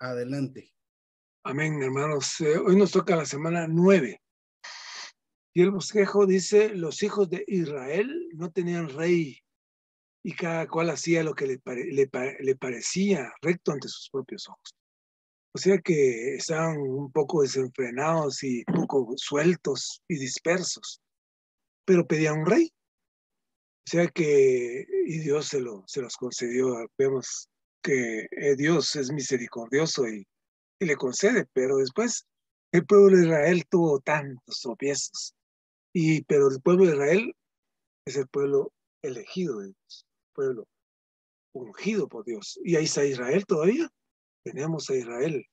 Adelante. Amén, hermanos. Hoy nos toca la semana 9. Y el bosquejo dice, los hijos de Israel no tenían rey y cada cual hacía lo que le parecía recto ante sus propios ojos. O sea que estaban un poco desenfrenados y un poco sueltos y dispersos, pero pedían un rey. O sea que, y Dios se los concedió. Vemos que Dios es misericordioso y le concede, pero después el pueblo de Israel tuvo tantos tropiezos. Pero el pueblo de Israel es el pueblo elegido de Dios, pueblo ungido por Dios. Y ahí está Israel todavía. Tenemos a Israel,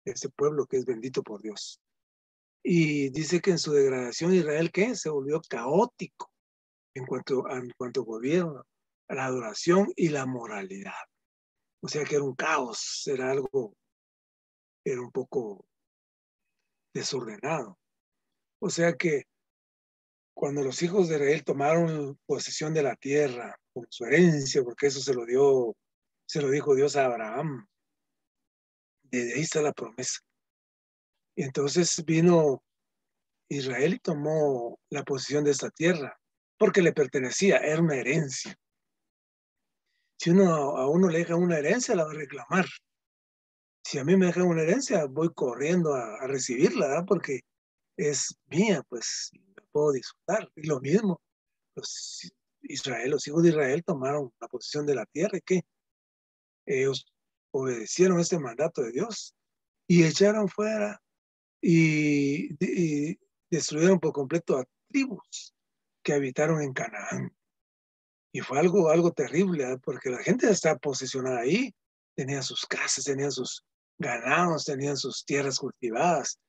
ese pueblo que es bendito por Dios. Y dice que en su degradación Israel, ¿qué? Se volvió caótico en cuanto a gobierno, a la adoración y la moralidad. O sea que era un caos, era un poco desordenado. O sea que cuando los hijos de Israel tomaron posesión de la tierra por su herencia, porque eso se lo dijo Dios a Abraham, desde ahí está la promesa. Y entonces vino Israel y tomó la posesión de esta tierra, porque le pertenecía, era una herencia. Si a uno le deja una herencia, la va a reclamar. Si a mí me dejan una herencia, voy corriendo a recibirla, ¿verdad? Porque es mía, pues la puedo disfrutar. Y lo mismo, los hijos de Israel tomaron la posesión de la tierra y que ellos obedecieron este mandato de Dios y echaron fuera y destruyeron por completo a tribus que habitaron en Canaán. Y fue algo terrible, ¿eh? Porque la gente está posesionada ahí, tenía sus casas, tenían sus ganados, tenían sus tierras cultivadas,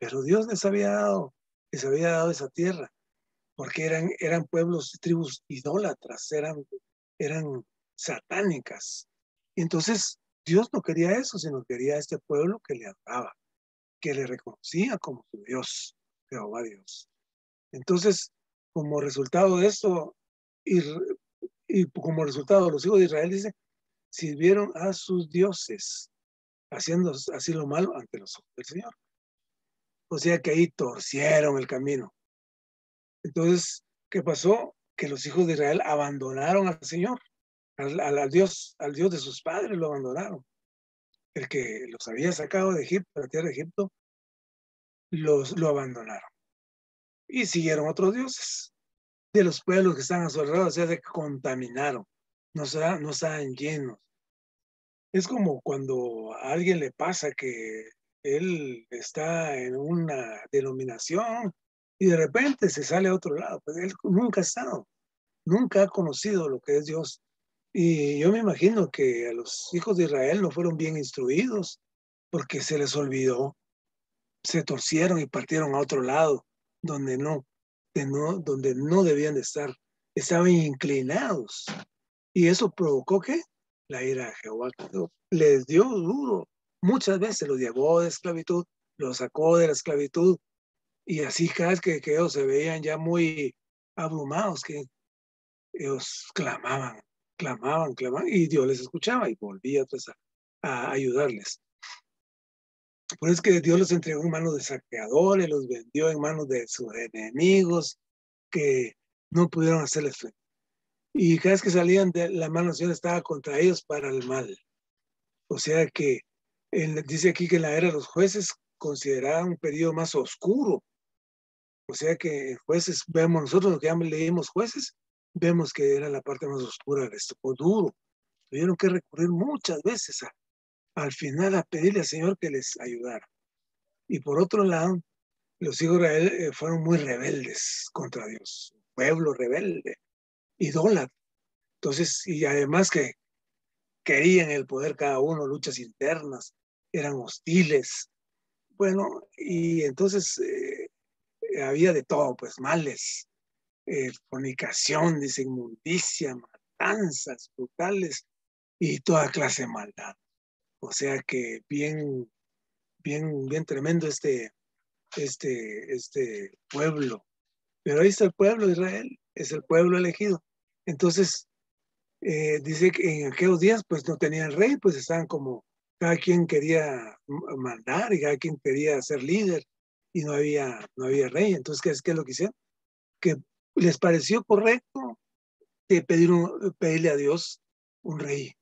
pero Dios les había dado esa tierra, porque eran pueblos, tribus idólatras, eran satánicas. Y entonces Dios no quería eso, sino quería a este pueblo que le adoraba, que le reconocía como su Dios, Jehová Dios. Entonces, como resultado de esto, y como resultado, los hijos de Israel, dice, sirvieron a sus dioses, haciendo así lo malo ante los ojos del Señor. O sea que ahí torcieron el camino. Entonces, ¿qué pasó? Que los hijos de Israel abandonaron al Señor, al Dios de sus padres lo abandonaron. El que los había sacado de Egipto, de la tierra de Egipto, lo abandonaron. Y siguieron otros dioses de los pueblos que están a su alrededor, o sea, se contaminaron, no estaban llenos. Es como cuando a alguien le pasa que él está en una denominación y de repente se sale a otro lado, pues él nunca ha estado, nunca ha conocido lo que es Dios. Y yo me imagino que a los hijos de Israel no fueron bien instruidos porque se les olvidó, se torcieron y partieron a otro lado donde no debían de estar, estaban inclinados. Y eso provocó ¿qué? La ira de Jehová. Les dio duro. Muchas veces los llevó de esclavitud, los sacó de la esclavitud. Y así cada vez que ellos se veían ya muy abrumados, que ellos clamaban, y Dios les escuchaba y volvía pues, a ayudarles. Por eso es que Dios los entregó en manos de saqueadores, los vendió en manos de sus enemigos que no pudieron hacerles frente. Y cada vez que salían de la mano del Señor estaba contra ellos para el mal. O sea que dice aquí que en la era de los jueces consideraba un periodo más oscuro. O sea que jueces, vemos nosotros lo que ya leímos jueces, vemos que era la parte más oscura, les tocó duro. Tuvieron que recurrir muchas veces al final a pedirle al Señor que les ayudara. Y por otro lado, los hijos de Israel fueron muy rebeldes contra Dios, pueblo rebelde, idólatra. Entonces, y además que querían el poder cada uno, luchas internas, eran hostiles. Bueno, y entonces había de todo, pues males, fornicación, dice, inmundicia, matanzas brutales y toda clase de maldad. O sea que bien tremendo este pueblo. Pero ahí está el pueblo de Israel, es el pueblo elegido. Entonces, dice que en aquellos días pues no tenían rey, pues estaban como cada quien quería mandar y cada quien quería ser líder y no había rey. Entonces, ¿qué es lo que hicieron? Que les pareció correcto de pedirle a Dios un rey.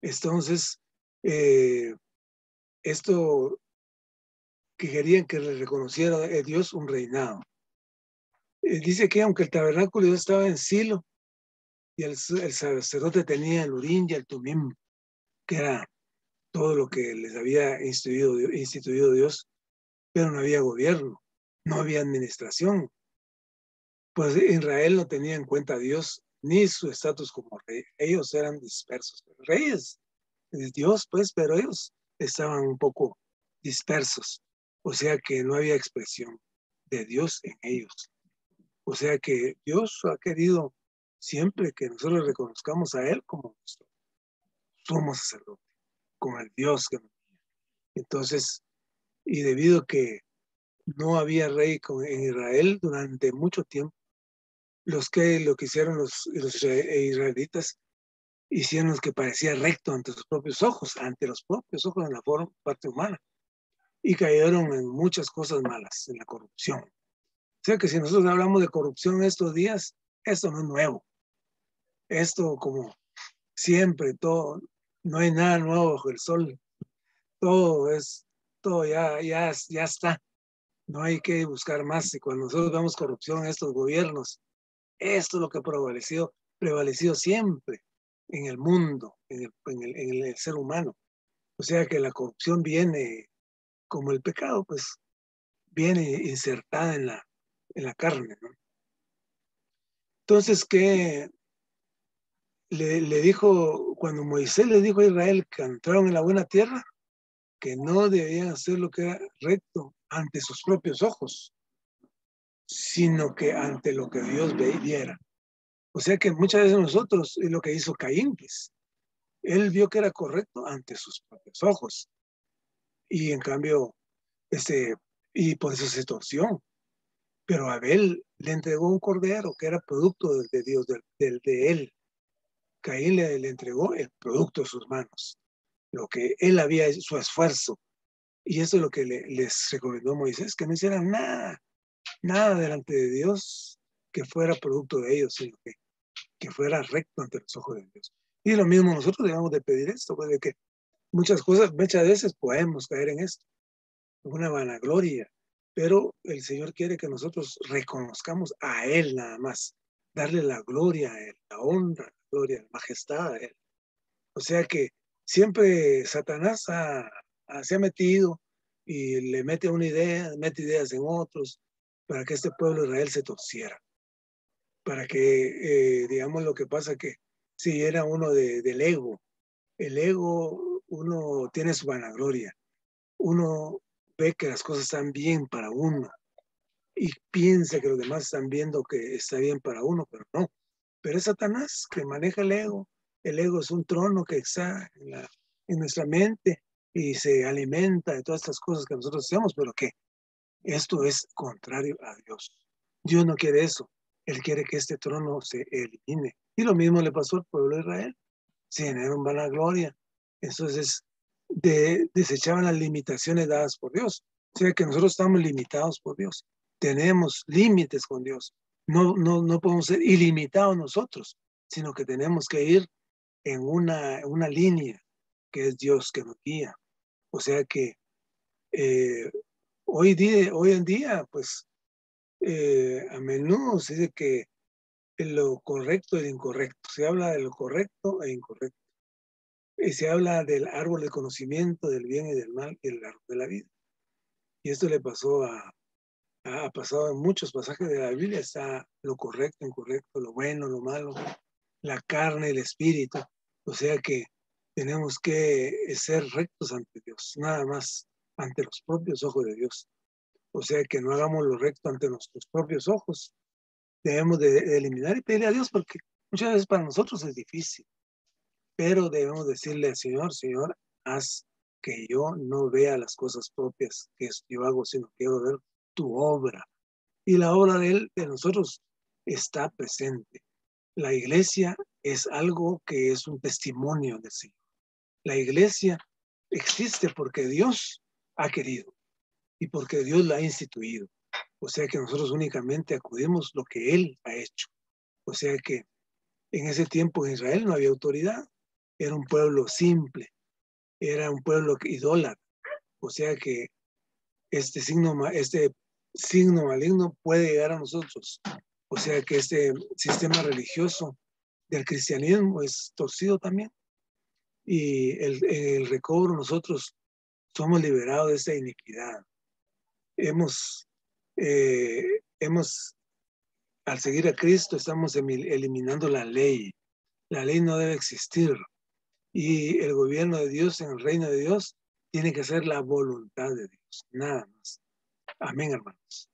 Entonces, esto que querían que le reconociera a Dios un reinado. Dice que aunque el tabernáculo estaba en Silo y el sacerdote tenía el Urim y el Tumim, que era todo lo que les había instituido Dios, pero no había gobierno, no había administración. Pues Israel no tenía en cuenta a Dios ni su estatus como rey. Ellos eran dispersos. Reyes de Dios, pues, pero ellos estaban un poco dispersos. O sea que no había expresión de Dios en ellos. O sea que Dios ha querido siempre que nosotros reconozcamos a Él como nuestro sumo sacerdote, como el Dios que nos guía. Entonces, y debido a que no había rey en Israel durante mucho tiempo, lo que hicieron los israelitas hicieron lo que parecía recto ante sus propios ojos, ante los propios ojos en la parte humana, y cayeron en muchas cosas malas, en la corrupción. O sea que si nosotros hablamos de corrupción estos días, esto no es nuevo. Esto como siempre, todo, no hay nada nuevo bajo el sol. Todo ya está. No hay que buscar más. Y cuando nosotros vemos corrupción en estos gobiernos, esto es lo que ha prevalecido siempre en el mundo, en el ser humano. O sea que la corrupción viene como el pecado, pues viene insertada en la carne, ¿no? Entonces, ¿qué le dijo, cuando Moisés le dijo a Israel que entraron en la buena tierra, que no debían hacer lo que era recto ante sus propios ojos, sino que ante lo que Dios viera? O sea que muchas veces nosotros, es lo que hizo Caín, pues, él vio que era correcto ante sus propios ojos. Y en cambio, y por eso se torció. Pero Abel le entregó un cordero que era producto de Dios, de él. Caín le entregó el producto de sus manos, lo que él había hecho, su esfuerzo. Y eso es lo que les recomendó Moisés, que no hicieran nada delante de Dios que fuera producto de ellos, sino que fuera recto ante los ojos de Dios. Y lo mismo nosotros debemos de pedir esto, pues de que muchas veces podemos caer en esto, una vanagloria, pero el Señor quiere que nosotros reconozcamos a Él nada más, darle la gloria a Él, la honra, la gloria, la majestad a Él. O sea que siempre Satanás se ha metido y le mete una idea, mete ideas en otros, para que este pueblo de Israel se torciera, para que, digamos, lo que pasa que si era uno del ego, el ego, uno tiene su vanagloria, uno ve que las cosas están bien para uno y piensa que los demás están viendo que está bien para uno, pero no. Pero es Satanás que maneja el ego. El ego es un trono que está en nuestra mente y se alimenta de todas estas cosas que nosotros hacemos, pero que esto es contrario a Dios. Dios no quiere eso. Él quiere que este trono se elimine. Y lo mismo le pasó al pueblo de Israel. Se llenaron vanagloria. Entonces, desechaban las limitaciones dadas por Dios. O sea que nosotros estamos limitados por Dios. Tenemos límites con Dios. No podemos ser ilimitados nosotros, sino que tenemos que ir en una línea que es Dios que nos guía. O sea que eh, hoy en día, pues a menudo se dice que lo correcto y lo incorrecto. Se habla de lo correcto e incorrecto. Y se habla del árbol del conocimiento, del bien y del mal, y el árbol de la vida. Y esto le pasó ha pasado en muchos pasajes de la Biblia. Está lo correcto, incorrecto, lo bueno, lo malo, la carne, el espíritu. O sea que tenemos que ser rectos ante Dios, nada más ante los propios ojos de Dios. O sea que no hagamos lo recto ante nuestros propios ojos. Debemos de eliminar y pedirle a Dios porque muchas veces para nosotros es difícil, pero debemos decirle al Señor, Señor, haz que yo no vea las cosas propias que yo hago, sino quiero ver tu obra. Y la obra de Él, de nosotros, está presente. La iglesia es algo que es un testimonio del Señor. La iglesia existe porque Dios ha querido y porque Dios la ha instituido. O sea que nosotros únicamente acudimos lo que Él ha hecho. O sea que en ese tiempo en Israel no había autoridad. Era un pueblo simple, era un pueblo idólatra. O sea que este signo maligno puede llegar a nosotros. O sea que este sistema religioso del cristianismo es torcido también. Y el recobro nosotros somos liberados de esa iniquidad. Hemos, eh, hemos, al seguir a Cristo, estamos eliminando la ley. La ley no debe existir. Y el gobierno de Dios en el reino de Dios tiene que ser la voluntad de Dios, nada más. Amén, hermanos.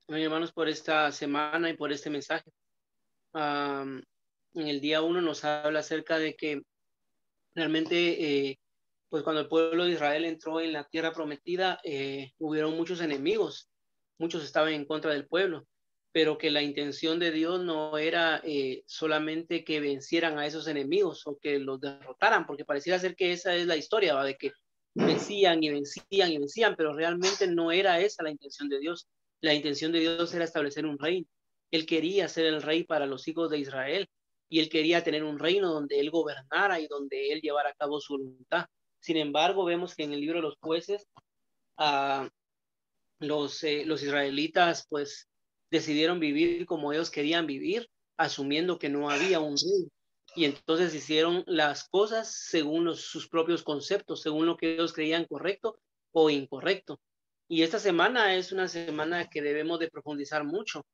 Amén, hermanos, por esta semana y por este mensaje. En el día 1 nos habla acerca de que realmente, pues cuando el pueblo de Israel entró en la tierra prometida, hubieron muchos enemigos, muchos estaban en contra del pueblo, pero que la intención de Dios no era solamente que vencieran a esos enemigos o que los derrotaran, porque pareciera ser que esa es la historia, ¿va? De que vencían y vencían y vencían, pero realmente no era esa la intención de Dios. La intención de Dios era establecer un reino. Él quería ser el rey para los hijos de Israel y él quería tener un reino donde él gobernara y donde él llevara a cabo su voluntad. Sin embargo, vemos que en el libro de los jueces, uh, los israelitas pues decidieron vivir como ellos querían vivir, asumiendo que no había un rey. Y entonces hicieron las cosas según sus propios conceptos, según lo que ellos creían correcto o incorrecto. Y esta semana es una semana que debemos de profundizar mucho,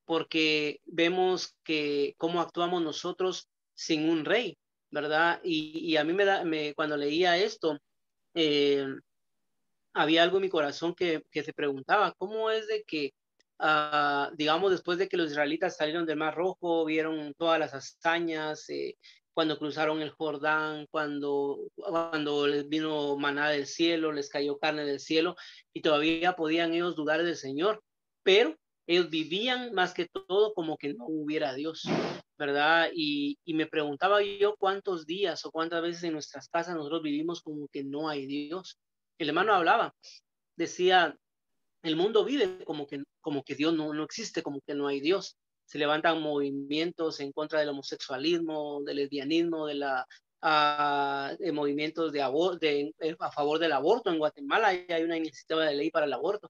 porque vemos que cómo actuamos nosotros sin un rey, ¿verdad? Y a mí cuando leía esto, eh, había algo en mi corazón que se preguntaba, ¿cómo es de que, digamos, después de que los israelitas salieron del Mar Rojo, vieron todas las hazañas, cuando cruzaron el Jordán, cuando les vino maná del cielo, les cayó carne del cielo, y todavía podían ellos dudar del Señor, pero ellos vivían más que todo como que no hubiera Dios, ¿verdad? Y me preguntaba yo cuántos días o cuántas veces en nuestras casas nosotros vivimos como que no hay Dios. El hermano hablaba, decía, el mundo vive como que Dios no existe, como que no hay Dios. Se levantan movimientos en contra del homosexualismo, del lesbianismo, de movimientos a favor del aborto. En Guatemala hay una iniciativa de ley para el aborto,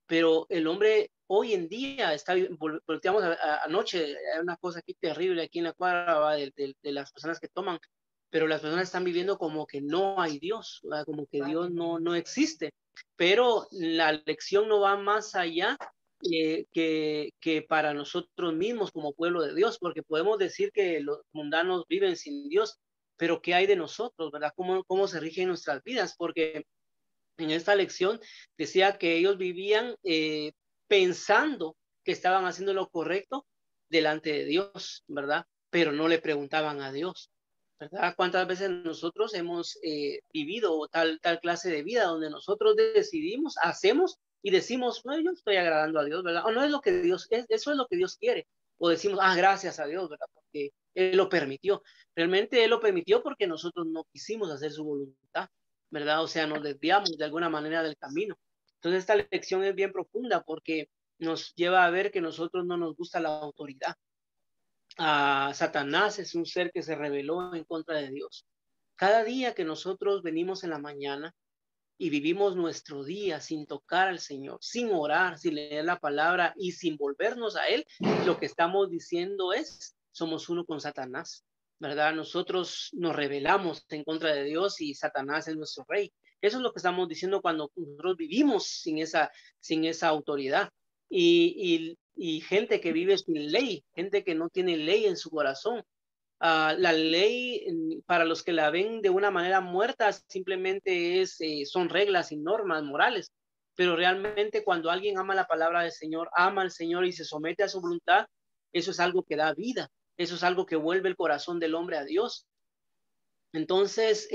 pero el hombre hoy en día volteamos anoche, hay una cosa aquí terrible aquí en la cuadra de las personas que toman, pero las personas están viviendo como que no hay Dios, ¿verdad? Como que Dios no existe, pero la lección no va más allá que para nosotros mismos como pueblo de Dios, porque podemos decir que los mundanos viven sin Dios, pero ¿qué hay de nosotros, verdad? ¿Cómo se rigen nuestras vidas? Porque en esta lección decía que ellos vivían pensando que estaban haciendo lo correcto delante de Dios, ¿verdad? Pero no le preguntaban a Dios, ¿verdad? ¿Cuántas veces nosotros hemos vivido tal clase de vida donde nosotros decidimos, hacemos y decimos, no, yo estoy agradando a Dios, ¿verdad? O no es lo que Dios es, eso es lo que Dios quiere. O decimos, gracias a Dios, ¿verdad? Porque Él lo permitió. Realmente Él lo permitió porque nosotros no quisimos hacer su voluntad, ¿verdad? O sea, nos desviamos de alguna manera del camino. Entonces, esta lección es bien profunda porque nos lleva a ver que nosotros no nos gusta la autoridad. Satanás es un ser que se rebeló en contra de Dios. Cada día que nosotros venimos en la mañana y vivimos nuestro día sin tocar al Señor, sin orar, sin leer la palabra y sin volvernos a Él, lo que estamos diciendo es, somos uno con Satanás, ¿verdad? Nosotros nos rebelamos en contra de Dios y Satanás es nuestro rey. Eso es lo que estamos diciendo cuando nosotros vivimos sin esa autoridad. Y gente que vive sin ley, gente que no tiene ley en su corazón, la ley, para los que la ven de una manera muerta, simplemente son reglas y normas morales. Pero realmente cuando alguien ama la palabra del Señor, ama al Señor y se somete a su voluntad, eso es algo que da vida. Eso es algo que vuelve el corazón del hombre a Dios. Entonces,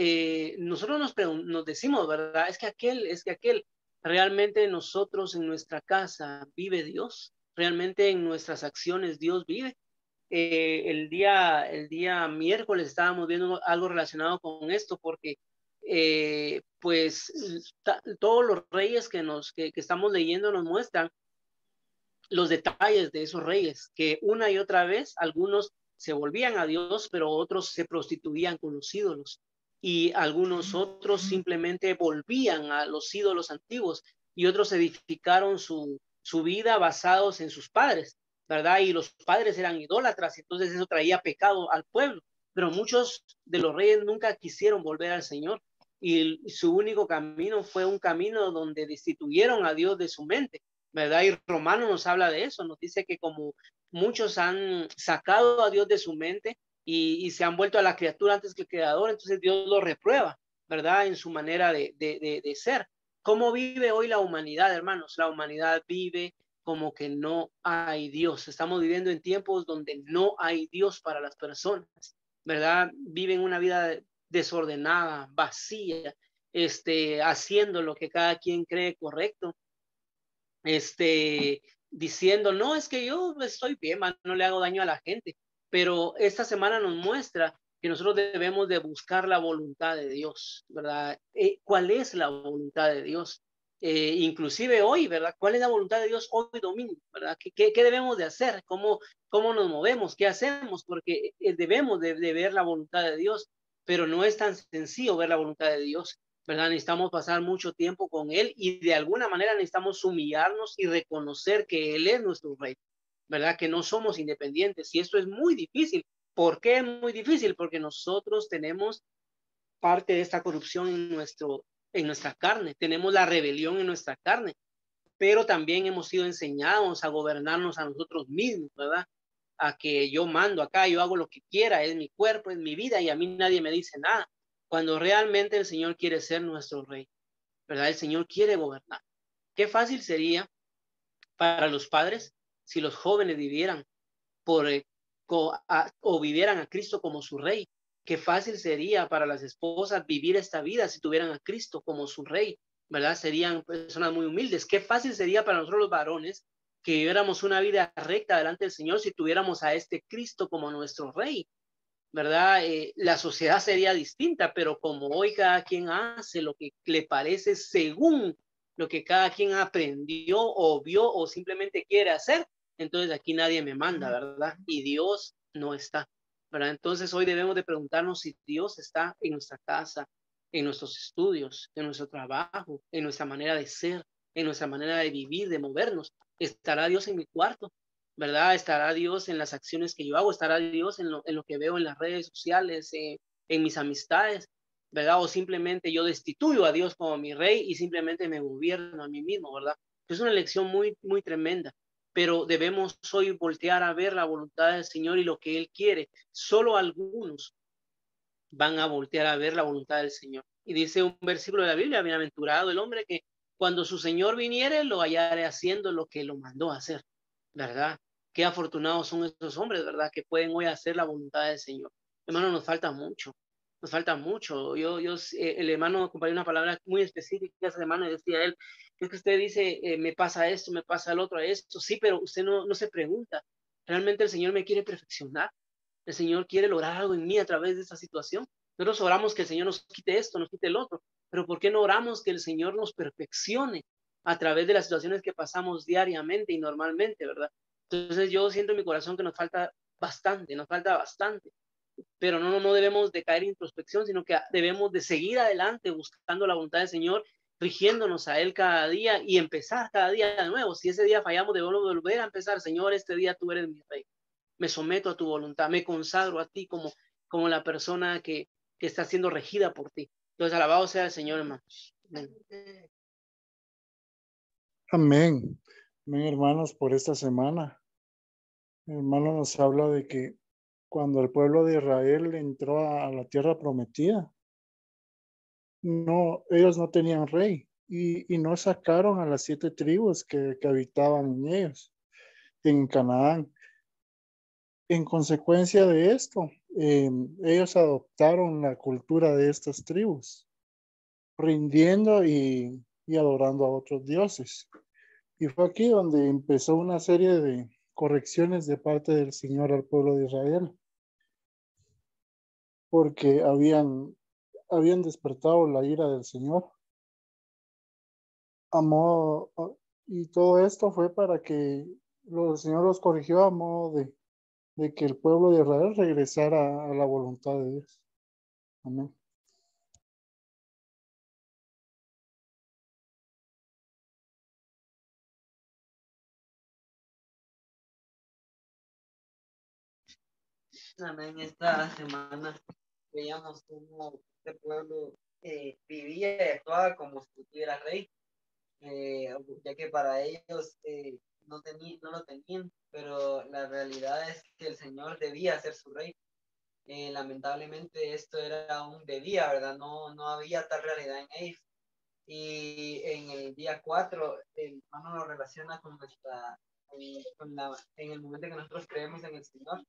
nosotros nos decimos, ¿verdad? Es que aquel, realmente nosotros en nuestra casa vive Dios. realmente en nuestras acciones Dios vive. El día miércoles estábamos viendo algo relacionado con esto, porque pues todos los reyes que estamos leyendo nos muestran los detalles de esos reyes, que una y otra vez algunos se volvían a Dios, pero otros se prostituían con los ídolos, y algunos otros simplemente volvían a los ídolos antiguos, y otros edificaron su vida basados en sus padres, ¿verdad? Y los padres eran idólatras, entonces eso traía pecado al pueblo, pero muchos de los reyes nunca quisieron volver al Señor, y su único camino fue un camino donde destituyeron a Dios de su mente, ¿verdad? Y Romano nos habla de eso, nos dice que como muchos han sacado a Dios de su mente y se han vuelto a la criatura antes que el creador, entonces Dios lo reprueba, ¿verdad? En su manera de ser. ¿Cómo vive hoy la humanidad, hermanos? La humanidad vive como que no hay Dios. Estamos viviendo en tiempos donde no hay Dios para las personas, ¿verdad? Viven una vida desordenada, vacía, haciendo lo que cada quien cree correcto, diciendo, no, es que yo estoy bien, man, no le hago daño a la gente. Pero esta semana nos muestra que nosotros debemos de buscar la voluntad de Dios, ¿verdad? ¿Cuál es la voluntad de Dios? Inclusive hoy, ¿verdad? ¿Cuál es la voluntad de Dios hoy domingo, ¿verdad? ¿Qué debemos de hacer? ¿Cómo nos movemos? ¿Qué hacemos? Porque debemos de ver la voluntad de Dios, pero no es tan sencillo ver la voluntad de Dios, ¿verdad? Necesitamos pasar mucho tiempo con Él y de alguna manera necesitamos humillarnos y reconocer que Él es nuestro Rey, ¿verdad? Que no somos independientes, y esto es muy difícil. ¿Por qué es muy difícil? Porque nosotros tenemos parte de esta corrupción en nuestra carne, tenemos la rebelión en nuestra carne, pero también hemos sido enseñados a gobernarnos a nosotros mismos, ¿verdad? A que yo mando acá, yo hago lo que quiera, es mi cuerpo, es mi vida y a mí nadie me dice nada, cuando realmente el Señor quiere ser nuestro Rey, ¿verdad? El Señor quiere gobernar. Qué fácil sería para los padres si los jóvenes vivieran o vivieran a Cristo como su Rey. Qué fácil sería para las esposas vivir esta vida si tuvieran a Cristo como su Rey, ¿verdad? Serían personas muy humildes. Qué fácil sería para nosotros los varones que viviéramos una vida recta delante del Señor si tuviéramos a este Cristo como nuestro Rey, ¿verdad? La sociedad sería distinta, pero como hoy cada quien hace lo que le parece según lo que cada quien aprendió o vio o simplemente quiere hacer, entonces aquí nadie me manda, ¿verdad? Y Dios no está, ¿verdad? Entonces hoy debemos de preguntarnos si Dios está en nuestra casa, en nuestros estudios, en nuestro trabajo, en nuestra manera de ser, en nuestra manera de vivir, de movernos. ¿Estará Dios en mi cuarto? ¿Verdad? Estará Dios en las acciones que yo hago, estará Dios en lo que veo en las redes sociales, en mis amistades, ¿verdad? O simplemente yo destituyo a Dios como mi rey y simplemente me gobierno a mí mismo, ¿verdad? Es una lección muy, muy tremenda, pero debemos hoy voltear a ver la voluntad del Señor y lo que Él quiere. Solo algunos van a voltear a ver la voluntad del Señor. Y dice un versículo de la Biblia, bienaventurado el hombre que cuando su Señor viniere lo hallare haciendo lo que lo mandó a hacer, ¿verdad? Qué afortunados son esos hombres, ¿verdad? Que pueden hoy hacer la voluntad del Señor. Hermano, nos falta mucho, nos falta mucho. El hermano compartió una palabra muy específica esa semana y decía él, es que usted dice, me pasa esto, me pasa el otro, esto, sí, pero usted no se pregunta, ¿realmente el Señor me quiere perfeccionar? El Señor quiere lograr algo en mí a través de esta situación. Nosotros oramos que el Señor nos quite esto, nos quite el otro, pero ¿por qué no oramos que el Señor nos perfeccione a través de las situaciones que pasamos diariamente y normalmente, ¿verdad? Entonces yo siento en mi corazón que nos falta bastante, pero no debemos de caer en introspección, sino que debemos de seguir adelante buscando la voluntad del Señor, rigiéndonos a Él cada día y empezar cada día de nuevo. Si ese día fallamos, debemos volver a empezar. Señor, este día tú eres mi Rey. Me someto a tu voluntad, me consagro a ti como la persona que está siendo regida por ti. Entonces, alabado sea el Señor, hermanos. Amén. Amén. Amén, hermanos, por esta semana. El hermano nos habla de que cuando el pueblo de Israel entró a la tierra prometida, ellos no tenían rey y no sacaron a las 7 tribus que habitaban en ellos, en Canaán. En consecuencia de esto, ellos adoptaron la cultura de estas tribus, rindiendo y adorando a otros dioses. Y fue aquí donde empezó una serie de correcciones de parte del Señor al pueblo de Israel, porque habían despertado la ira del Señor. Y todo esto fue para que el Señor los corrigió a modo de que el pueblo de Israel regresara a la voluntad de Dios. Amén. Amén. Esta semana veíamos cómo este pueblo vivía y actuaba como si tuviera rey, ya que para ellos no lo tenían, pero la realidad es que el Señor debía ser su rey. Lamentablemente esto era un debía, ¿verdad? No había tal realidad en ellos. Y en el día 4 el hermano lo relaciona con en el momento que nosotros creemos en el Señor.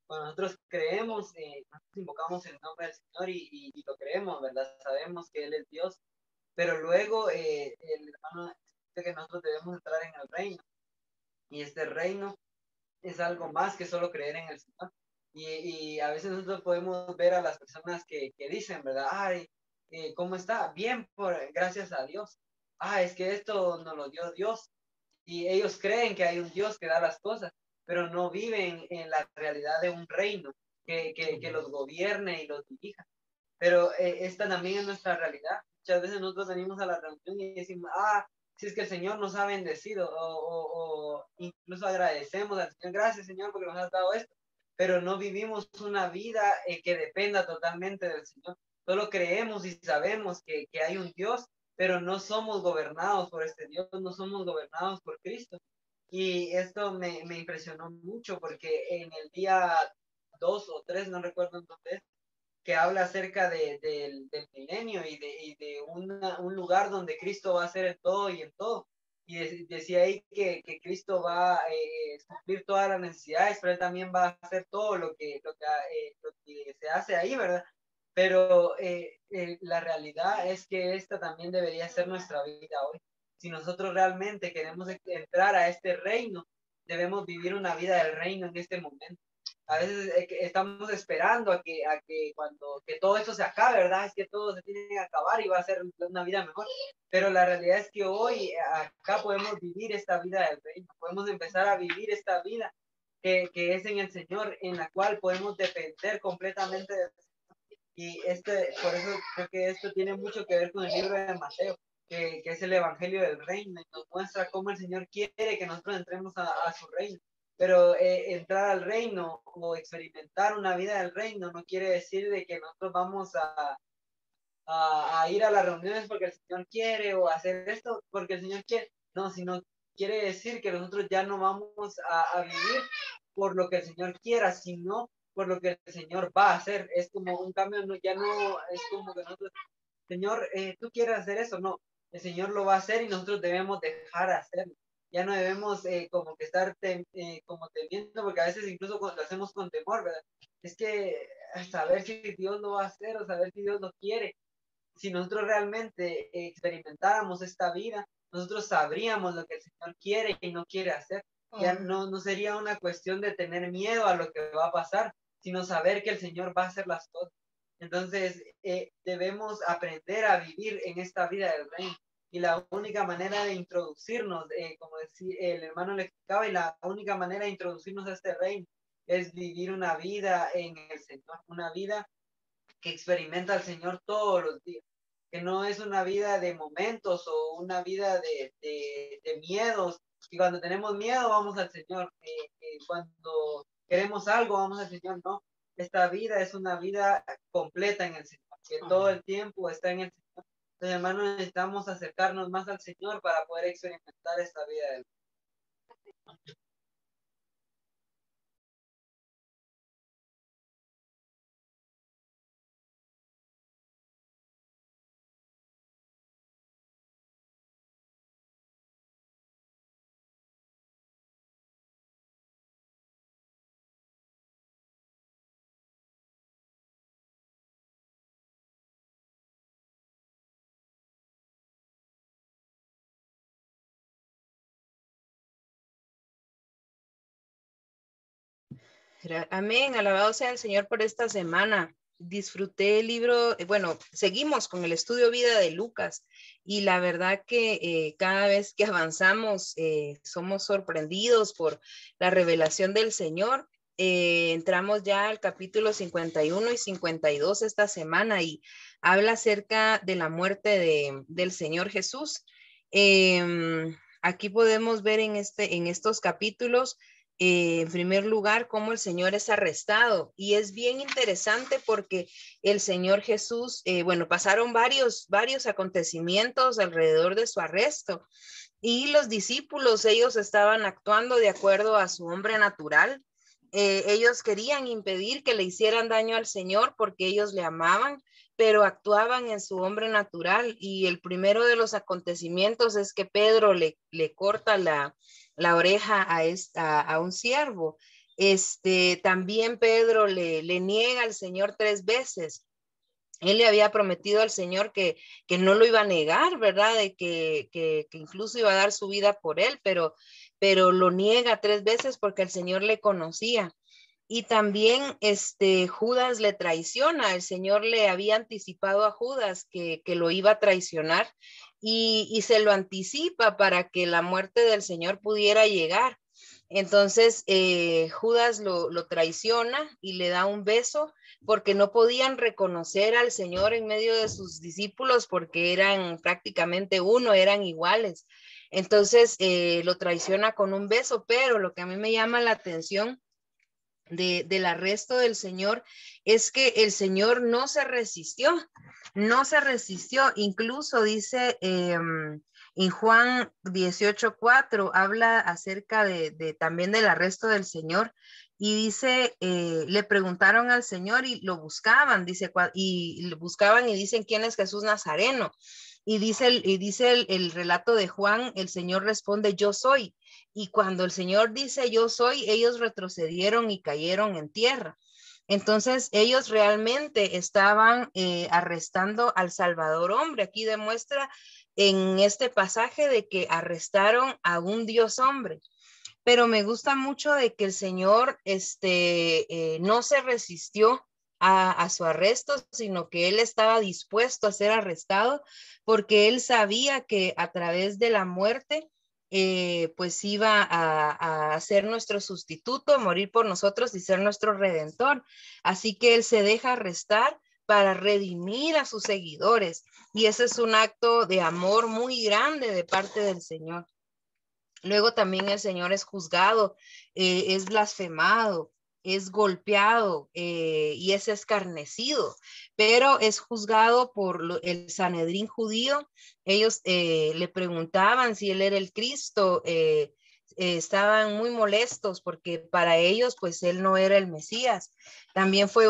Cuando nosotros creemos, nosotros invocamos el nombre del Señor y lo creemos, ¿verdad? Sabemos que Él es Dios, pero luego el hermano dice que nosotros debemos entrar en el reino, y este reino es algo más que solo creer en el Señor. Y a veces nosotros podemos ver a las personas que dicen, ¿verdad? Ay, ¿cómo está? Bien, gracias a Dios. Ah, es que esto nos lo dio Dios. Y ellos creen que hay un Dios que da las cosas, pero no viven en la realidad de un reino que los gobierne y los dirija. Pero esta también es nuestra realidad. Muchas veces nosotros venimos a la reunión y decimos, si es que el Señor nos ha bendecido, o incluso agradecemos al Señor, gracias Señor porque nos has dado esto, pero no vivimos una vida que dependa totalmente del Señor. Solo creemos y sabemos que hay un Dios, pero no somos gobernados por este Dios, no somos gobernados por Cristo. Y esto me impresionó mucho porque en el día 2 o 3, no recuerdo entonces, que habla acerca del milenio y de un lugar donde Cristo va a ser el todo y el todo. Y decía ahí que Cristo va a suplir todas las necesidades, pero Él también va a hacer todo lo que se hace ahí, ¿verdad? Pero la realidad es que esta también debería ser nuestra vida hoy. Si nosotros realmente queremos entrar a este reino, debemos vivir una vida del reino en este momento. A veces estamos esperando a que cuando que todo esto se acabe, ¿verdad? Es que todo se tiene que acabar y va a ser una vida mejor. Pero la realidad es que hoy acá podemos vivir esta vida del reino, podemos empezar a vivir esta vida que es en el Señor, en la cual podemos depender completamente del Señor. Y por eso creo que esto tiene mucho que ver con el libro de Mateo, que es el Evangelio del Reino, y nos muestra cómo el Señor quiere que nosotros entremos a su reino. Pero entrar al reino o experimentar una vida del reino no quiere decir de que nosotros vamos a ir a las reuniones porque el Señor quiere, o hacer esto porque el Señor quiere. No, sino quiere decir que nosotros ya no vamos a vivir por lo que el Señor quiera, sino por lo que el Señor va a hacer. Es como un cambio, ya no es como que nosotros, Señor, tú quieres hacer eso, no, el Señor lo va a hacer y nosotros debemos dejar de hacerlo. Ya no debemos como que estar como temiendo, porque a veces incluso lo hacemos con temor, ¿verdad? Es que saber si Dios lo va a hacer o saber si Dios lo quiere. Si nosotros realmente experimentáramos esta vida, nosotros sabríamos lo que el Señor quiere y no quiere hacer. Ya no sería una cuestión de tener miedo a lo que va a pasar, sino saber que el Señor va a hacer las cosas. Entonces, debemos aprender a vivir en esta vida del reino. Y la única manera de introducirnos, como decía el hermano le explicaba, y la única manera de introducirnos a este reino es vivir una vida en el Señor, una vida que experimenta al Señor todos los días, que no es una vida de momentos o una vida de miedos, y cuando tenemos miedo vamos al Señor, cuando queremos algo vamos al Señor, no, esta vida es una vida completa en el Señor, que todo el tiempo está en el Señor. Entonces, hermanos, necesitamos acercarnos más al Señor para poder experimentar esta vida del Amén, alabado sea el Señor por esta semana. Disfruté el libro, bueno, seguimos con el estudio vida de Lucas y la verdad que cada vez que avanzamos somos sorprendidos por la revelación del Señor. Entramos ya al capítulo 51 y 52 esta semana y habla acerca de la muerte del Señor Jesús. Aquí podemos ver en estos capítulos en primer lugar, cómo el Señor es arrestado. Y es bien interesante porque el Señor Jesús, bueno, pasaron varios acontecimientos alrededor de su arresto. Y los discípulos, ellos estaban actuando de acuerdo a su hombre natural. Ellos querían impedir que le hicieran daño al Señor porque ellos le amaban, pero actuaban en su hombre natural. Y el primero de los acontecimientos es que Pedro le corta la oreja a un siervo. También Pedro le niega al Señor 3 veces. Él le había prometido al Señor que no lo iba a negar, ¿verdad? De que incluso iba a dar su vida por él, pero lo niega 3 veces porque el Señor le conocía. Y también Judas le traiciona. El Señor le había anticipado a Judas que lo iba a traicionar y se lo anticipa para que la muerte del Señor pudiera llegar. Entonces Judas lo traiciona y le da un beso porque no podían reconocer al Señor en medio de sus discípulos porque eran prácticamente uno, eran iguales. Entonces lo traiciona con un beso, pero lo que a mí me llama la atención del arresto del Señor es que el Señor no se resistió, incluso dice en Juan 18:4 habla acerca también del arresto del Señor y dice, le preguntaron al Señor y lo buscaban, dice, y lo buscaban y dicen, ¿quién es Jesús Nazareno? Y dice el relato de Juan, el Señor responde, yo soy. Y cuando el Señor dice, yo soy, ellos retrocedieron y cayeron en tierra. Entonces, ellos realmente estaban arrestando al Salvador hombre. Aquí demuestra en este pasaje de que arrestaron a un Dios hombre. Pero me gusta mucho de que el Señor no se resistió a su arresto, sino que él estaba dispuesto a ser arrestado porque él sabía que a través de la muerte pues iba a ser nuestro sustituto, morir por nosotros y ser nuestro redentor. Así que él se deja arrestar para redimir a sus seguidores. Y ese es un acto de amor muy grande de parte del Señor. Luego también el Señor es juzgado, es blasfemado, es golpeado y es escarnecido, pero es juzgado por el Sanedrín judío. Ellos le preguntaban si él era el Cristo, estaban muy molestos porque para ellos pues él no era el Mesías. También fue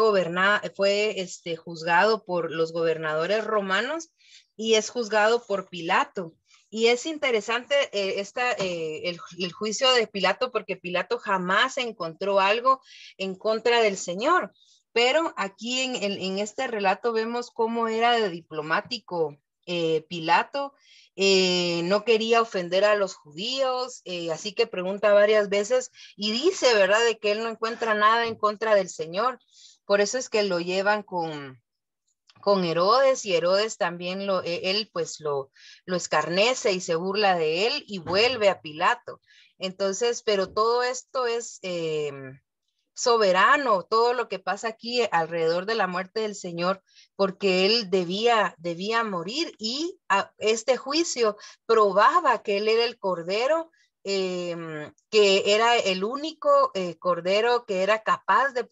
juzgado por los gobernadores romanos y es juzgado por Pilato. Y es interesante el juicio de Pilato porque Pilato jamás encontró algo en contra del Señor. Pero aquí en este relato vemos cómo era de diplomático Pilato. No quería ofender a los judíos, así que pregunta varias veces y dice, ¿verdad?, de que él no encuentra nada en contra del Señor. Por eso es que lo llevan con Herodes y Herodes también él pues lo escarnece y se burla de él y vuelve a Pilato. Entonces, pero todo esto es soberano, todo lo que pasa aquí alrededor de la muerte del Señor, porque él debía morir y este juicio probaba que él era el Cordero, que era el único Cordero que era capaz de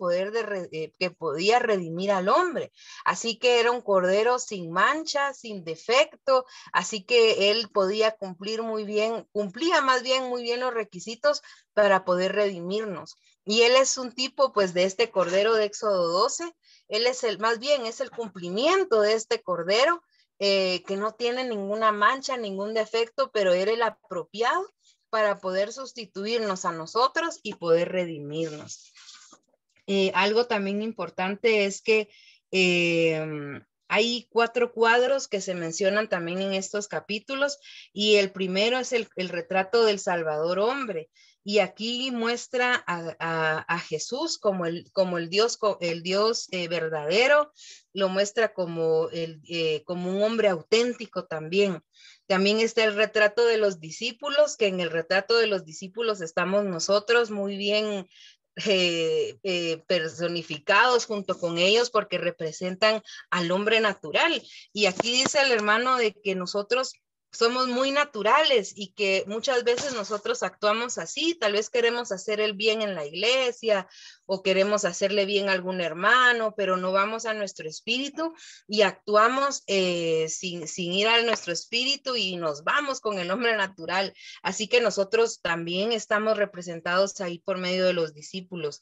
que podía redimir al hombre. Así que era un Cordero sin mancha, sin defecto, así que él podía cumplía más bien muy bien los requisitos para poder redimirnos. Y él es un tipo pues de este Cordero de Éxodo 12, él es más bien es el cumplimiento de este Cordero que no tiene ninguna mancha, ningún defecto, pero era el apropiado para poder sustituirnos a nosotros y poder redimirnos. Algo también importante es que Hay 4 cuadros que se mencionan también en estos capítulos, y el primero es el retrato del Salvador hombre. Y aquí muestra a Jesús como el Dios verdadero, lo muestra como un hombre auténtico también. También está el retrato de los discípulos, que en el retrato de los discípulos estamos nosotros muy bien personificados junto con ellos, porque representan al hombre natural. Y aquí dice el hermano de que nosotros somos muy naturales y que muchas veces nosotros actuamos así. Tal vez queremos hacer el bien en la iglesia o queremos hacerle bien a algún hermano, pero no vamos a nuestro espíritu y actuamos sin ir a nuestro espíritu, y nos vamos con el hombre natural. Así que nosotros también estamos representados ahí por medio de los discípulos.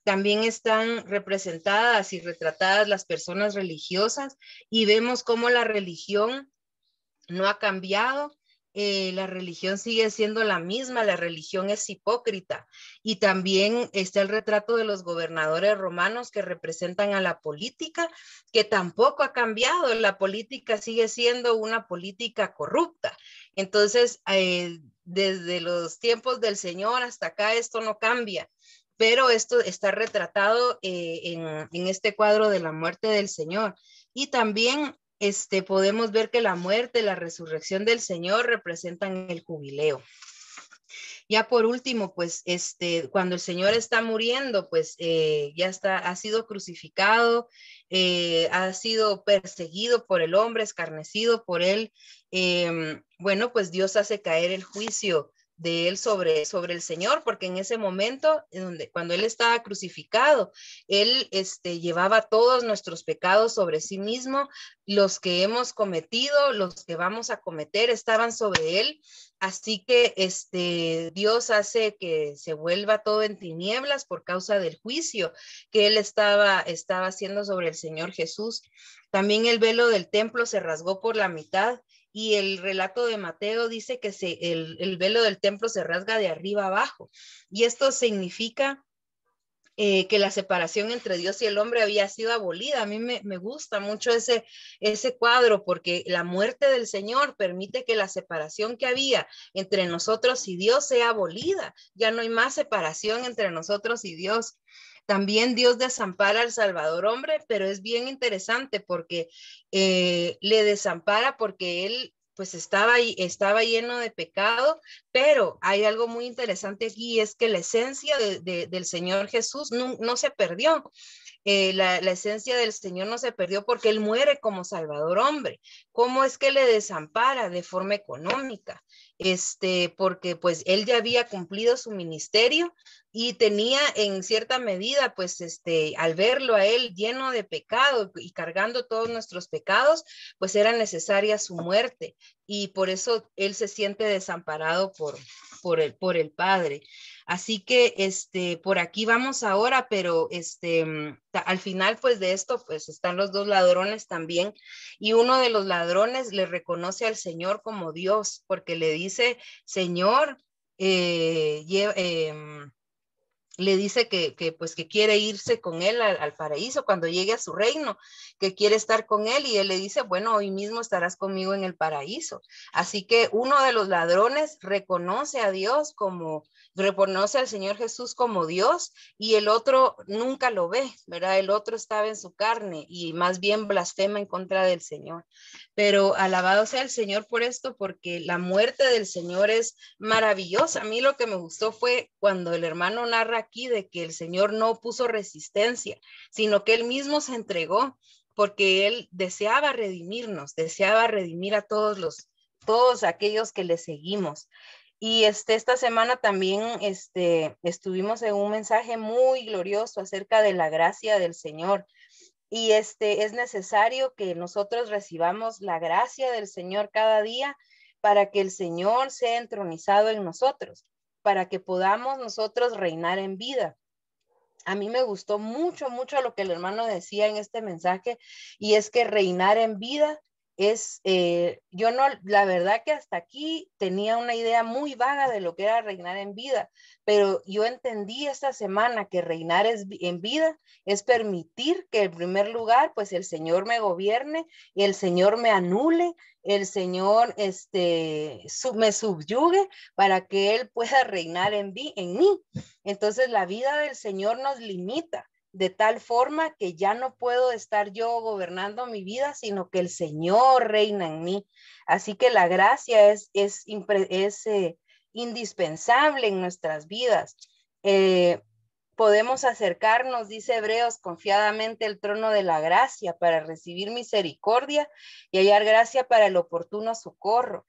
También están representadas y retratadas las personas religiosas, y vemos cómo la religión no ha cambiado. La religión sigue siendo la misma, la religión es hipócrita. Y también está el retrato de los gobernadores romanos, que representan a la política, que tampoco ha cambiado. La política sigue siendo una política corrupta. Entonces, desde los tiempos del Señor hasta acá, esto no cambia. Pero esto está retratado en este cuadro de la muerte del Señor. Y también podemos ver que la muerte, la resurrección del Señor representan el jubileo. Ya por último, pues, cuando el Señor está muriendo, pues ha sido crucificado, ha sido perseguido por el hombre, escarnecido por él. Bueno, pues Dios hace caer el juicio de él sobre el Señor, porque en ese momento, cuando él estaba crucificado, él llevaba todos nuestros pecados sobre sí mismo. Los que hemos cometido, los que vamos a cometer, estaban sobre él. Así que Dios hace que se vuelva todo en tinieblas por causa del juicio que él estaba haciendo sobre el Señor Jesús. También el velo del templo se rasgó por la mitad, y el relato de Mateo dice que el velo del templo se rasga de arriba abajo. Y esto significa que la separación entre Dios y el hombre había sido abolida. A mí me gusta mucho ese cuadro, porque la muerte del Señor permite que la separación que había entre nosotros y Dios sea abolida. Ya no hay más separación entre nosotros y Dios. También Dios desampara al Salvador hombre, pero es bien interesante porque le desampara porque él pues estaba lleno de pecado. Pero hay algo muy interesante aquí, es que la esencia del Señor Jesús no se perdió. La esencia del Señor no se perdió porque Él muere como Salvador hombre. ¿Cómo es que le desampara? De forma económica. Porque pues Él ya había cumplido su ministerio y tenía en cierta medida, pues al verlo a Él lleno de pecado y cargando todos nuestros pecados, pues era necesaria su muerte, y por eso Él se siente desamparado por el Padre. Así que por aquí vamos ahora, pero al final pues de esto pues están los 2 ladrones también, y uno de los ladrones le reconoce al Señor como Dios, porque le dice, Señor, le dice que quiere irse con él al paraíso cuando llegue a su reino, que quiere estar con él, y él le dice, bueno, hoy mismo estarás conmigo en el paraíso. Así que uno de los ladrones reconoce a Dios reconoce al Señor Jesús como Dios, y el otro nunca lo ve, ¿verdad? El otro estaba en su carne y más bien blasfema en contra del Señor. Pero alabado sea el Señor por esto, porque la muerte del Señor es maravillosa. A mí lo que me gustó fue cuando el hermano narra aquí de que el Señor no puso resistencia, sino que él mismo se entregó, porque él deseaba redimirnos, deseaba redimir a todos aquellos que le seguimos. Y esta semana también estuvimos en un mensaje muy glorioso acerca de la gracia del Señor. Y es necesario que nosotros recibamos la gracia del Señor cada día, para que el Señor sea entronizado en nosotros, para que podamos nosotros reinar en vida. A mí me gustó mucho lo que el hermano decía en este mensaje, y es que reinar en vida yo no, la verdad que hasta aquí tenía una idea muy vaga de lo que era reinar en vida, pero yo entendí esta semana que reinar en vida es permitir que en primer lugar, pues el Señor me gobierne y el Señor me anule, el Señor me subyugue para que Él pueda reinar en mí. Entonces la vida del Señor nos limita de tal forma que ya no puedo estar yo gobernando mi vida, sino que el Señor reina en mí. Así que la gracia es indispensable en nuestras vidas. Podemos acercarnos, dice Hebreos, confiadamente al trono de la gracia para recibir misericordia y hallar gracia para el oportuno socorro.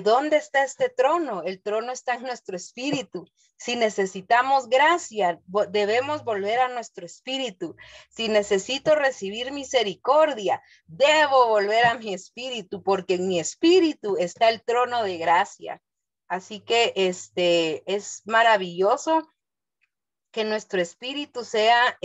¿Dónde está este trono? El trono está en nuestro espíritu. Si necesitamos gracia, debemos volver a nuestro espíritu. Si necesito recibir misericordia, debo volver a mi espíritu, porque en mi espíritu está el trono de gracia. Así que es maravilloso que nuestro espíritu sea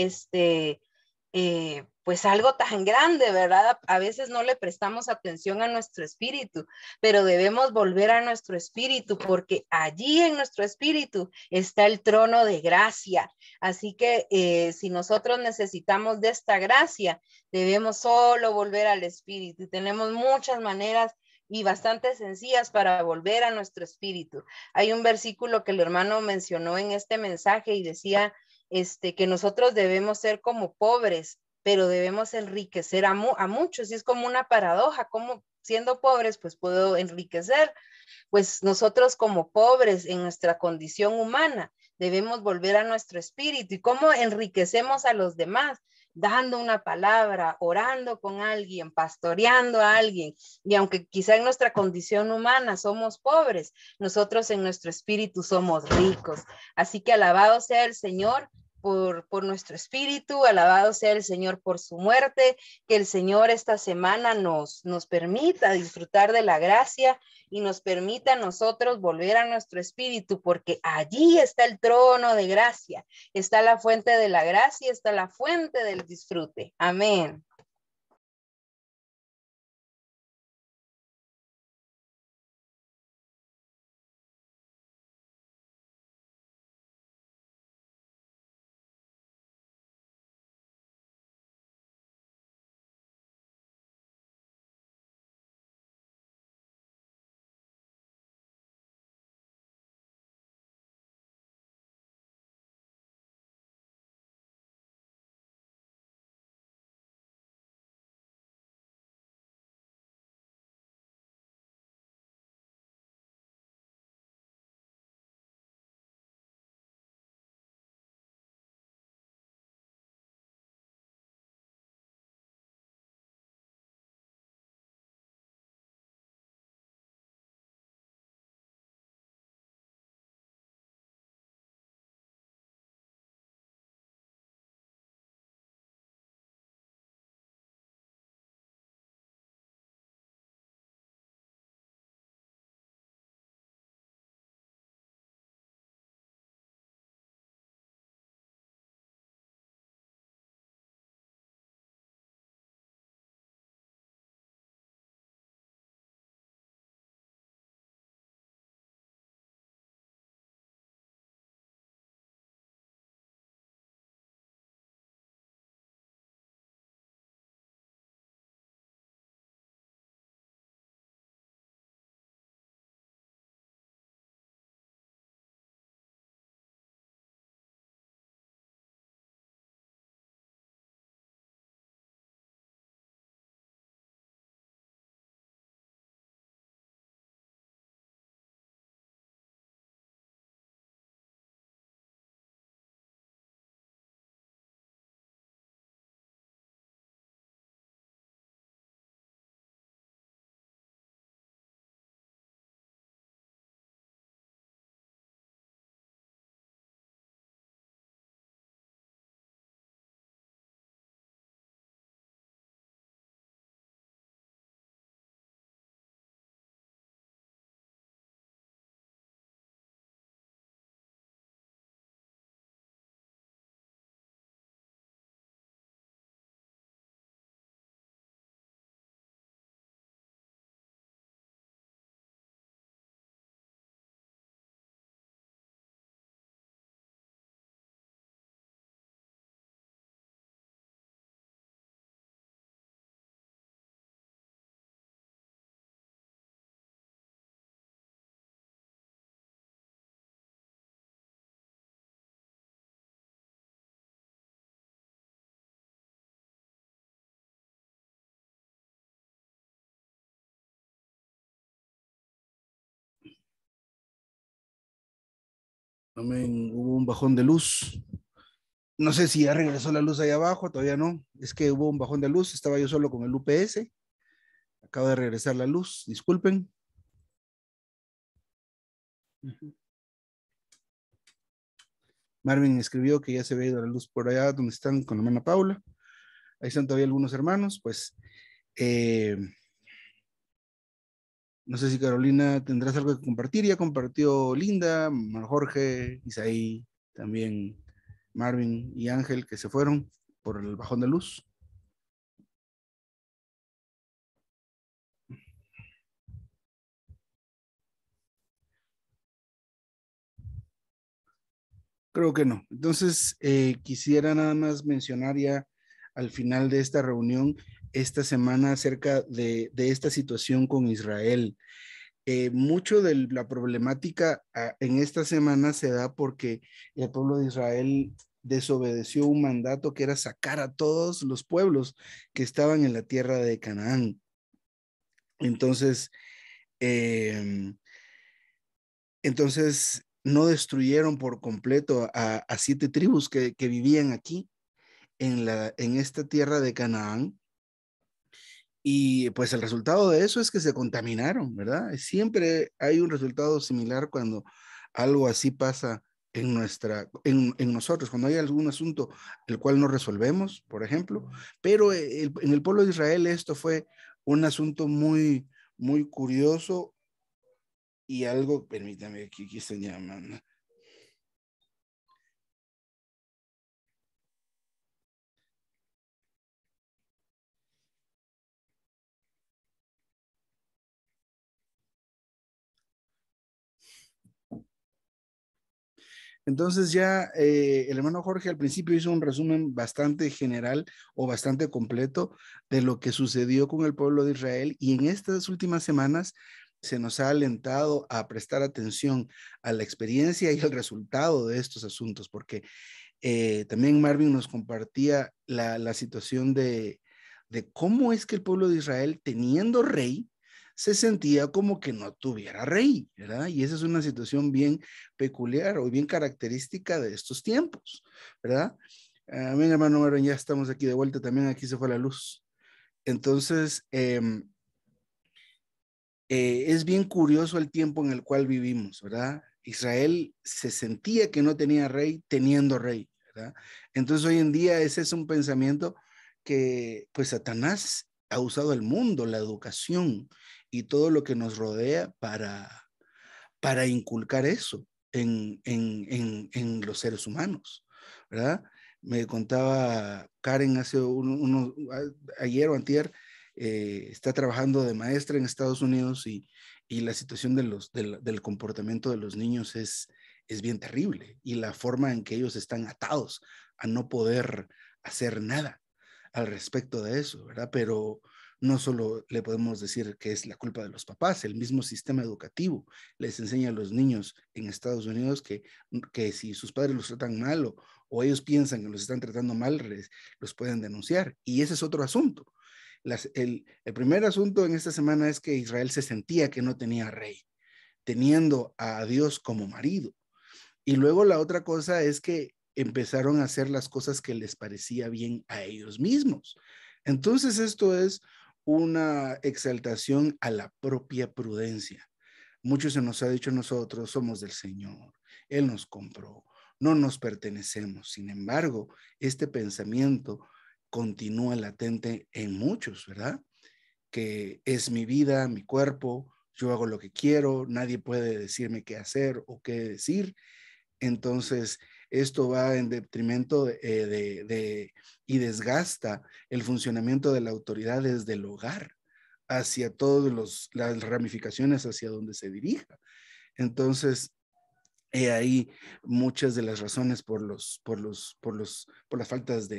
pues algo tan grande, ¿verdad? A veces no le prestamos atención a nuestro espíritu, pero debemos volver a nuestro espíritu porque allí en nuestro espíritu está el trono de gracia. Así que si nosotros necesitamos de esta gracia, debemos solo volver al espíritu. Tenemos muchas maneras y bastante sencillas para volver a nuestro espíritu. Hay un versículo que el hermano mencionó en este mensaje y decía que nosotros debemos ser como pobres, pero debemos enriquecer a muchos. Y es como una paradoja, como siendo pobres, pues puedo enriquecer. Pues nosotros como pobres en nuestra condición humana, debemos volver a nuestro espíritu. ¿Y cómo enriquecemos a los demás? Dando una palabra, orando con alguien, pastoreando a alguien. Y aunque quizá en nuestra condición humana somos pobres, nosotros en nuestro espíritu somos ricos. Así que alabado sea el Señor por nuestro espíritu, alabado sea el Señor por su muerte, que el Señor esta semana nos permita disfrutar de la gracia y nos permita a nosotros volver a nuestro espíritu, porque allí está el trono de gracia, está la fuente de la gracia, está la fuente del disfrute. Amén. Amén. Hubo un bajón de luz. No sé si ya regresó la luz ahí abajo, todavía no. Es que hubo un bajón de luz, estaba yo solo con el UPS. Acaba de regresar la luz, disculpen. Marvin escribió que ya se había ido la luz por allá donde están con la hermana Paula. Ahí están todavía algunos hermanos, pues no sé si Carolina tendrás algo que compartir. Ya compartió Linda, Jorge, Isaí, también Marvin y Ángel que se fueron por el bajón de luz. Creo que no. Entonces, quisiera nada más mencionar ya al final de esta reunión, esta semana, acerca de esta situación con Israel. Mucho de la problemática en esta semana se da porque el pueblo de Israel desobedeció un mandato que era sacar a todos los pueblos que estaban en la tierra de Canaán. Entonces, no destruyeron por completo a 7 tribus que vivían aquí en esta tierra de Canaán. Y pues el resultado de eso es que se contaminaron, ¿verdad? Siempre hay un resultado similar cuando algo así pasa en nosotros, cuando hay algún asunto el cual no resolvemos, por ejemplo. Pero en el pueblo de Israel esto fue un asunto muy, muy curioso y algo, permítame, aquí se llama. Entonces ya el hermano Jorge al principio hizo un resumen bastante general o bastante completo de lo que sucedió con el pueblo de Israel, y en estas últimas semanas se nos ha alentado a prestar atención a la experiencia y al resultado de estos asuntos, porque también Marvin nos compartía la situación de cómo es que el pueblo de Israel, teniendo rey, se sentía como que no tuviera rey, ¿verdad? Y esa es una situación bien peculiar o bien característica de estos tiempos, ¿verdad? Amén, hermano Marvin, ya estamos aquí de vuelta, también aquí se fue la luz. Entonces, es bien curioso el tiempo en el cual vivimos, ¿verdad? Israel se sentía que no tenía rey teniendo rey, ¿verdad? Entonces hoy en día ese es un pensamiento que pues Satanás ha usado el mundo, la educación y todo lo que nos rodea para inculcar eso en los seres humanos, ¿verdad? Me contaba Karen hace ayer o antier, está trabajando de maestra en Estados Unidos y la situación del comportamiento de los niños es bien terrible, y la forma en que ellos están atados a no poder hacer nada al respecto de eso, ¿verdad? Pero no solo le podemos decir que es la culpa de los papás, el mismo sistema educativo les enseña a los niños en Estados Unidos que si sus padres los tratan mal o ellos piensan que los están tratando mal, los pueden denunciar. Y ese es otro asunto. El primer asunto en esta semana es que Israel se sentía que no tenía rey, teniendo a Dios como marido. Y luego la otra cosa es que empezaron a hacer las cosas que les parecía bien a ellos mismos. Entonces esto es una exaltación a la propia prudencia. Mucho se nos ha dicho a nosotros, somos del Señor, Él nos compró, no nos pertenecemos. Sin embargo, este pensamiento continúa latente en muchos, ¿verdad? Que es mi vida, mi cuerpo, yo hago lo que quiero, nadie puede decirme qué hacer o qué decir. Entonces, esto va en detrimento y desgasta el funcionamiento de la autoridad desde el hogar hacia todas las ramificaciones hacia donde se dirija. Entonces, ahí muchas de las razones por las faltas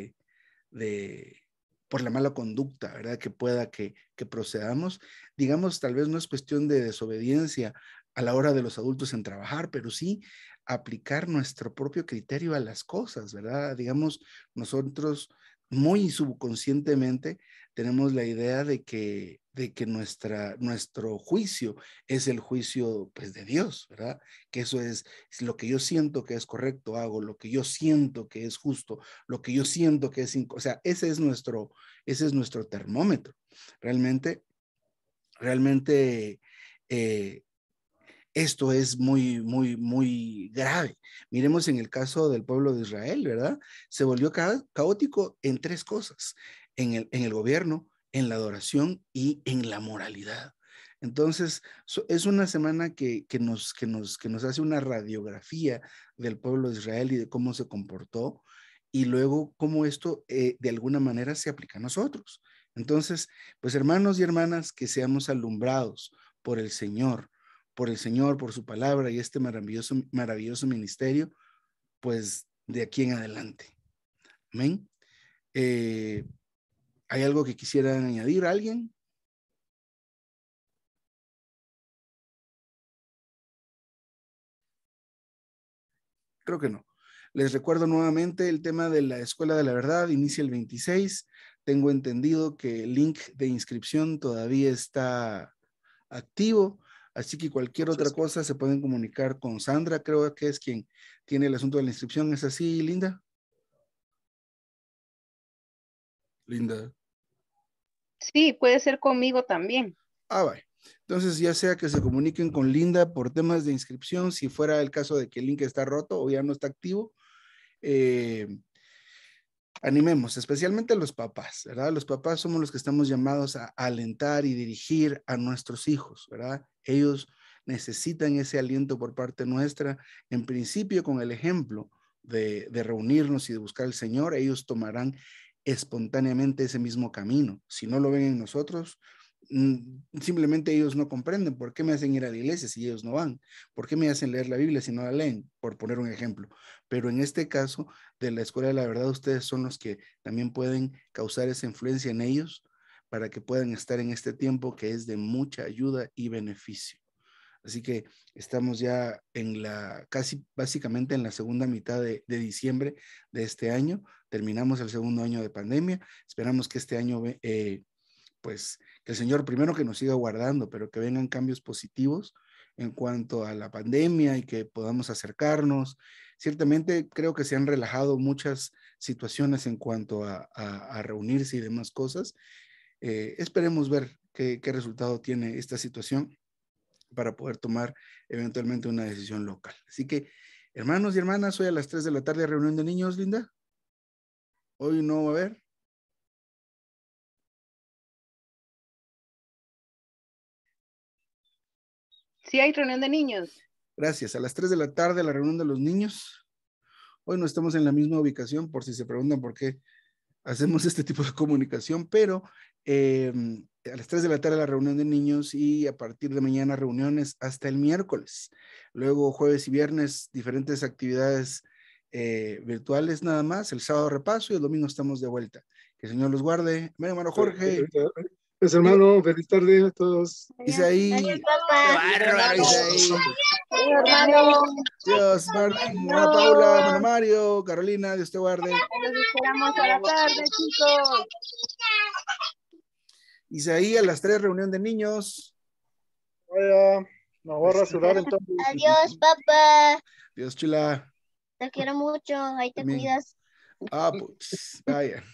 por la mala conducta, ¿verdad? Que pueda que procedamos. Digamos, tal vez no es cuestión de desobediencia a la hora de los adultos en trabajar, pero sí aplicar nuestro propio criterio a las cosas, ¿verdad? Digamos, nosotros muy subconscientemente tenemos la idea de que de que nuestro juicio es el juicio, pues, de Dios, ¿verdad? Que eso es lo que yo siento que es correcto, hago lo que yo siento que es justo, lo que yo siento que es, o sea, ese es nuestro termómetro. Realmente, esto es muy, muy, muy grave. Miremos en el caso del pueblo de Israel, ¿verdad? Se volvió caótico en tres cosas: en el gobierno, en la adoración y en la moralidad. Entonces, es una semana que nos hace una radiografía del pueblo de Israel y de cómo se comportó, y luego cómo esto de alguna manera se aplica a nosotros. Entonces, pues, hermanos y hermanas, que seamos alumbrados por el Señor, por su palabra y este maravilloso ministerio, pues, de aquí en adelante. Amén. ¿Hay algo que quisieran añadir a alguien? Creo que no. Les recuerdo nuevamente el tema de la Escuela de la Verdad, inicia el 26. Tengo entendido que el link de inscripción todavía está activo, así que cualquier otra cosa se pueden comunicar con Sandra, creo que es quien tiene el asunto de la inscripción. ¿Es así, Linda? Linda. Sí, puede ser conmigo también. Vale. Entonces, ya sea que se comuniquen con Linda por temas de inscripción, si fuera el caso de que el link está roto o ya no está activo, animemos, especialmente a los papás, ¿verdad? Los papás somos los que estamos llamados a alentar y dirigir a nuestros hijos, ¿verdad? Ellos necesitan ese aliento por parte nuestra, en principio con el ejemplo de reunirnos y de buscar al Señor. Ellos tomarán espontáneamente ese mismo camino. Si no lo ven en nosotros, simplemente ellos no comprenden por qué me hacen ir a la iglesia si ellos no van, por qué me hacen leer la Biblia si no la leen, por poner un ejemplo. Pero en este caso de la Escuela de la Verdad, ustedes son los que también pueden causar esa influencia en ellos para que puedan estar en este tiempo que es de mucha ayuda y beneficio. Así que estamos ya casi básicamente en la segunda mitad de diciembre de este año. Terminamos el segundo año de pandemia. Esperamos que este año, pues, que el Señor primero que nos siga guardando, pero que vengan cambios positivos en cuanto a la pandemia y que podamos acercarnos. Ciertamente creo que se han relajado muchas situaciones en cuanto a reunirse y demás cosas. Esperemos ver qué resultado tiene esta situación para poder tomar eventualmente una decisión local. Así que, hermanos y hermanas, hoy a las 3 de la tarde reunión de niños, Linda. Hoy no va a haber. Sí hay reunión de niños. Gracias. A las 3 de la tarde la reunión de los niños. Hoy no estamos en la misma ubicación, por si se preguntan por qué hacemos este tipo de comunicación, pero a las 3 de la tarde la reunión de niños y a partir de mañana reuniones hasta el miércoles. Luego jueves y viernes diferentes actividades virtuales nada más. El sábado repaso y el domingo estamos de vuelta. Que el Señor los guarde. Ven, hermano Jorge. Pues hermano, feliz tarde a todos. Isaí. Adiós, papá. Bárbaro, Isaí. Adiós, hermano. Dios, hermana Paula, hermano Mario, Carolina, Dios te guarde. Los esperamos a la tarde, chicos. Isaí, a las 3 reunión de niños. Vaya, nos voy a rasurar entonces. Adiós, papá. Dios, chula. Te quiero mucho. Ahí te También. cuidas. Pues, vaya.